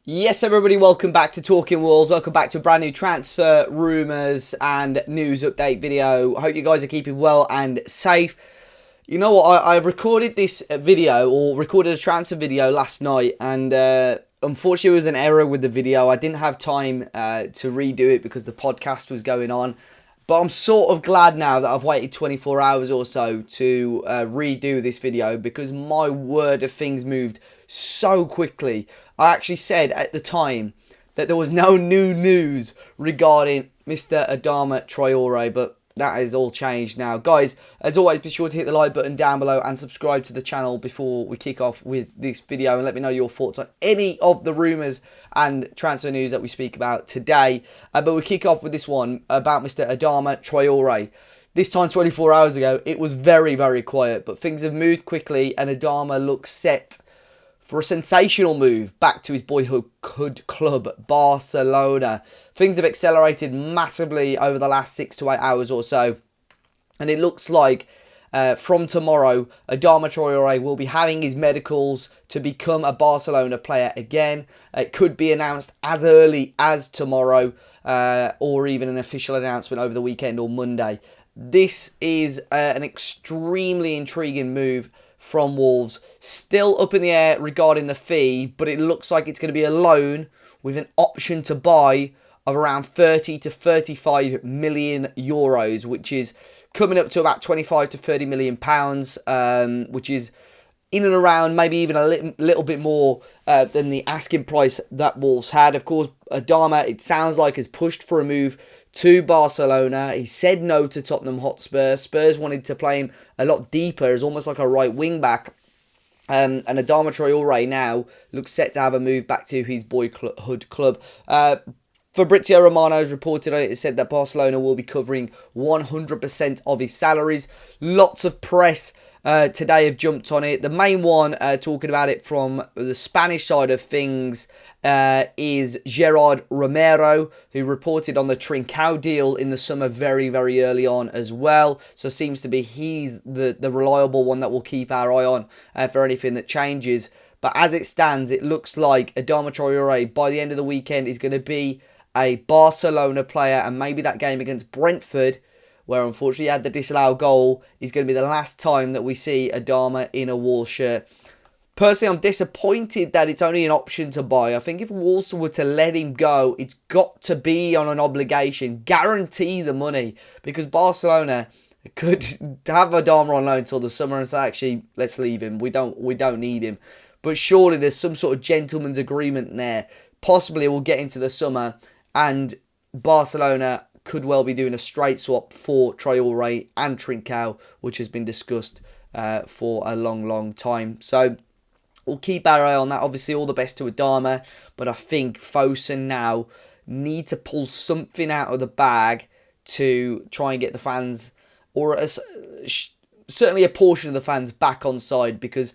Yes, everybody, welcome back to Talking Wolves. Welcome back to a brand new transfer rumours and news update video. I hope you guys are keeping well and safe. You know what, I recorded this video, or recorded a transfer video last night, and unfortunately there was an error with the video. I didn't have time to redo it because the podcast was going on. But I'm sort of glad now that I've waited 24 hours or so to redo this video, because my word, of things moved so quickly. I actually said at the time that there was no new news regarding Mr. Adama Traore, but that has all changed now. Guys, as always, be sure to hit the like button down below and subscribe to the channel before we kick off with this video, and let me know your thoughts on any of the rumours and transfer news that we speak about today. But we kick off with this one about Mr. Adama Traore. This time 24 hours ago, it was very, very quiet, but things have moved quickly and Adama looks set for a sensational move back to his boyhood club, Barcelona. Things have accelerated massively over the last 6 to 8 hours or so. And it looks like from tomorrow, Adama Traore will be having his medicals to become a Barcelona player again. It could be announced as early as tomorrow, or even an official announcement over the weekend or Monday. This is an extremely intriguing move from Wolves. Still up in the air regarding the fee, but it looks like it's going to be a loan with an option to buy of around 30 to 35 million euros, which is coming up to about 25 to 30 million pounds, which is in and around maybe even a little bit more than the asking price that Wolves had. Of course, Adama, it sounds like, has pushed for a move to Barcelona. He said no to Tottenham Hotspur. Spurs wanted to play him a lot deeper as almost like a right wing back. And Adama Traore now looks set to have a move back to his boyhood club. Fabrizio Romano has reported on it. It said that Barcelona will be covering 100% of his salaries. Lots of press today have jumped on it. The main one talking about it from the Spanish side of things is Gerard Romero, who reported on the Trincao deal in the summer very, very early on as well. So seems to be he's the reliable one that we'll keep our eye on for anything that changes. But as it stands, it looks like Adama Traore by the end of the weekend is going to be a Barcelona player, and maybe that game against Brentford, where unfortunately he had the disallowed goal, is going to be the last time that we see Adama in a Wolves shirt. Personally, I'm disappointed that it's only an option to buy. I think if Wolves were to let him go, it's got to be on an obligation. Guarantee the money, because Barcelona could have Adama on loan until the summer and say, actually, let's leave him. We don't need him. But surely there's some sort of gentleman's agreement there. Possibly we'll get into the summer and Barcelona could well be doing a straight swap for Traore and Trincao, which has been discussed for a long, long time. So we'll keep our eye on that. Obviously, all the best to Adama, but I think Fosun now need to pull something out of the bag to try and get the fans, or certainly a portion of the fans, back on side, because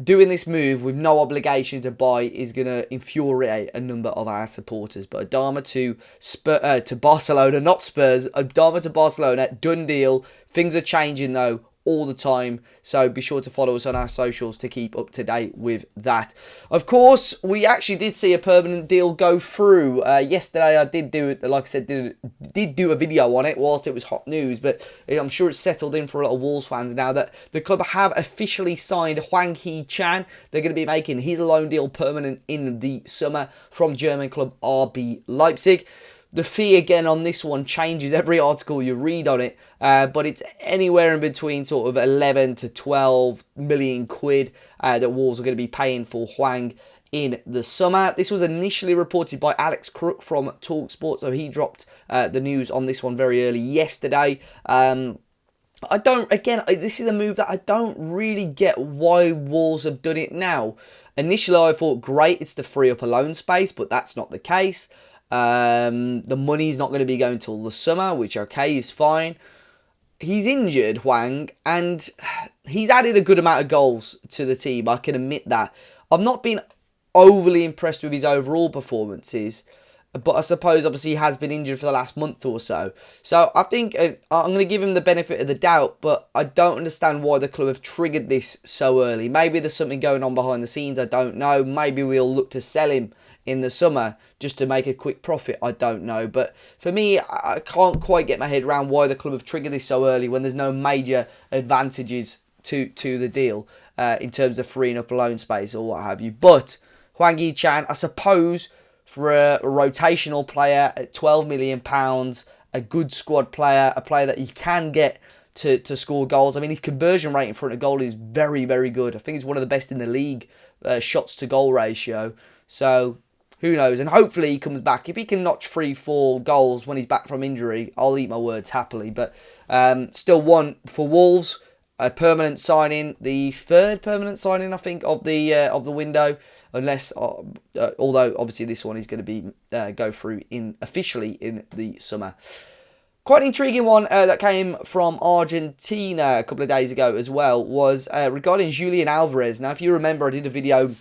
doing this move with no obligation to buy is going to infuriate a number of our supporters. But Adama to Barcelona, not Spurs. Adama to Barcelona, done deal. Things are changing though all the time, so be sure to follow us on our socials to keep up to date with that. Of course, we actually did see a permanent deal go through yesterday. I did do it, like I said, did do a video on it whilst it was hot news, but I'm sure it's settled in for a lot of Wolves fans now that the club have officially signed Hwang Hee-chan. They're going to be making his loan deal permanent in the summer from German club RB Leipzig. The fee again on this one changes every article you read on it, but it's anywhere in between sort of 11 to 12 million quid that Wolves are going to be paying for Hwang in the summer. This was initially reported by Alex Crook from TalkSport, so he dropped the news on this one very early yesterday. This is a move that I don't really get why Wolves have done it now. Initially, I thought, great, it's to free up a loan space, but that's not the case. The money's not going to be going till the summer, which, okay, is fine. He's injured, Hwang, and he's added a good amount of goals to the team. I can admit that. I've not been overly impressed with his overall performances, but I suppose, obviously, he has been injured for the last month or so. So I think I'm going to give him the benefit of the doubt, but I don't understand why the club have triggered this so early. Maybe there's something going on behind the scenes, I don't know. Maybe we'll look to sell him in the summer just to make a quick profit? I don't know. But for me, I can't quite get my head around why the club have triggered this so early when there's no major advantages to the deal in terms of freeing up loan space or what have you. But Hwang Hee-chan, I suppose, for a rotational player at £12 million, a good squad player, a player that you can get to score goals. I mean, his conversion rate in front of goal is very, very good. I think he's one of the best in the league, shots to goal ratio. So, who knows? And hopefully he comes back. If he can notch 3-4 goals when he's back from injury, I'll eat my words happily. But still one for Wolves, a permanent signing, the third permanent signing, I think, of the window. Unless, although obviously this one is going to be go through officially in the summer. Quite an intriguing one that came from Argentina a couple of days ago as well was regarding Julian Alvarez. Now, if you remember, I did a video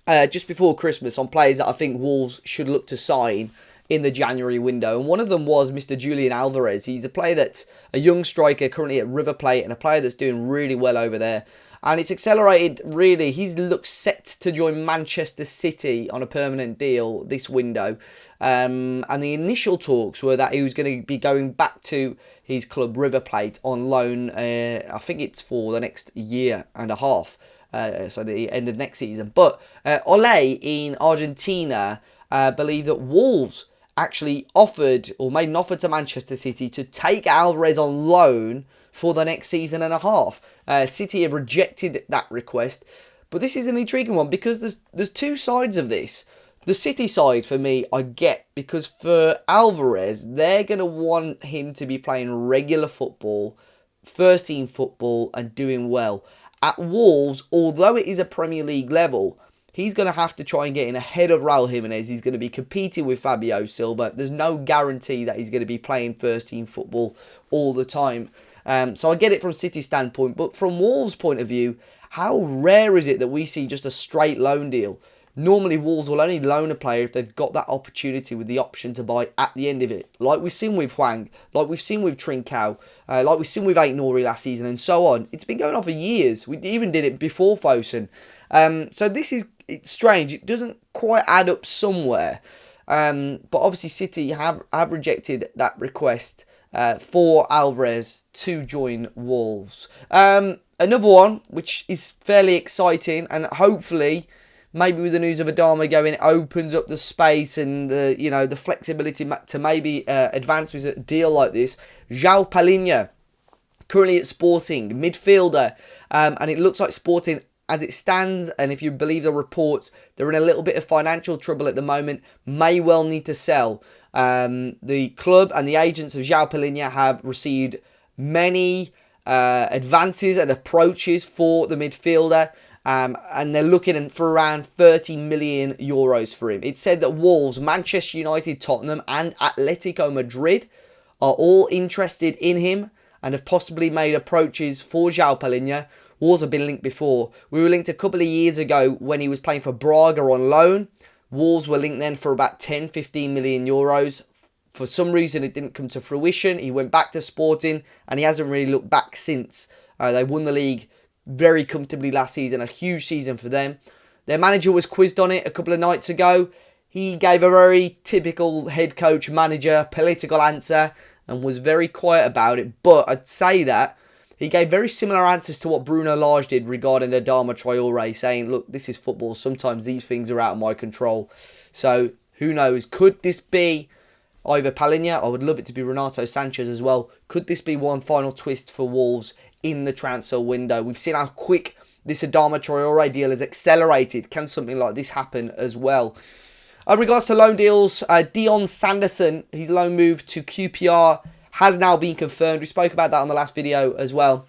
just before Christmas on players that I think Wolves should look to sign in the January window. And one of them was Mr. Julian Alvarez. He's a player that's a young striker currently at River Plate and a player that's doing really well over there. And it's accelerated, really. He looks set to join Manchester City on a permanent deal this window. And the initial talks were that he was going to be going back to his club River Plate on loan. I think it's for the next year and a half. So the end of next season. But Ole in Argentina believe that Wolves actually offered or made an offer to Manchester City to take Alvarez on loan for the next season and a half. City have rejected that request. But this is an intriguing one because there's two sides of this. The City side, for me, I get. Because for Alvarez, they're going to want him to be playing regular football, first team football, and doing well. At Wolves, although it is a Premier League level, he's going to have to try and get in ahead of Raul Jimenez. He's going to be competing with Fabio Silva. There's no guarantee that he's going to be playing first team football all the time. So I get it from City's standpoint, but from Wolves' point of view, how rare is it that we see just a straight loan deal? Normally, Wolves will only loan a player if they've got that opportunity with the option to buy at the end of it. Like we've seen with Hwang, like we've seen with Trincao, like we've seen with Aït-Nouri last season, and so on. It's been going on for years. We even did it before Fosun. So it's strange. It doesn't quite add up somewhere. But obviously, City have rejected that request for Alvarez to join Wolves. Another one, which is fairly exciting, and hopefully, maybe with the news of Adama going, it opens up the space and the flexibility to maybe advance with a deal like this. Joao Palhinha, currently at Sporting, midfielder, and it looks like Sporting, as it stands, and if you believe the reports, they're in a little bit of financial trouble at the moment, may well need to sell. The club and the agents of Joao Palhinha have received many advances and approaches for the midfielder, and they're looking for around €30 million for him. It said that Wolves, Manchester United, Tottenham and Atletico Madrid are all interested in him and have possibly made approaches for Joao Palhinha. Wolves have been linked before. We were linked a couple of years ago when he was playing for Braga on loan. Wolves were linked then for about 10-15 million euros. For some reason, it didn't come to fruition. He went back to Sporting, and he hasn't really looked back since. They won the league very comfortably last season, a huge season for them. Their manager was quizzed on it a couple of nights ago. He gave a very typical head coach, manager, political answer, and was very quiet about it. But I'd say that he gave very similar answers to what Bruno Lage did regarding Adama Traore, saying, look, this is football. Sometimes these things are out of my control. So, who knows? Could this be either Palhinha? I would love it to be Renato Sanchez as well. Could this be one final twist for Wolves in the transfer window? We've seen how quick this Adama Traore deal has accelerated. Can something like this happen as well? In regards to loan deals, Dion Sanderson, his loan move to QPR has now been confirmed. We spoke about that on the last video as well.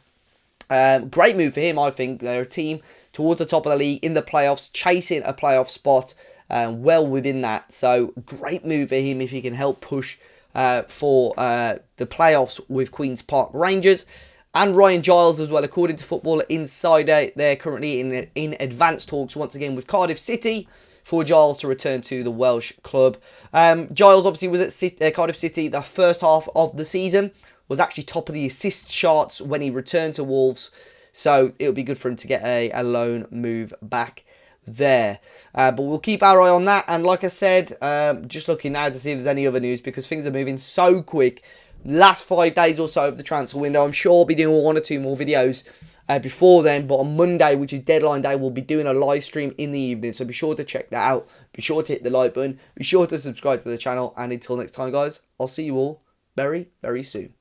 Great move for him, I think. They're a team towards the top of the league in the playoffs, chasing a playoff spot, well within that. So, great move for him if he can help push for the playoffs with Queen's Park Rangers. And Ryan Giles as well, according to Football Insider. They're currently in advanced talks once again with Cardiff City for Giles to return to the Welsh club. Giles obviously was at Cardiff City the first half of the season, was actually top of the assist charts when he returned to Wolves, so it'll be good for him to get a loan move back there. But we'll keep our eye on that. And like I said, just looking now to see if there's any other news, because things are moving so quick. Last 5 days or so of the transfer window. I'm sure I'll be doing 1 or 2 more videos before then. But on Monday, which is deadline day, we'll be doing a live stream in the evening. So be sure to check that out. Be sure to hit the like button. Be sure to subscribe to the channel. And until next time, guys, I'll see you all very, very soon.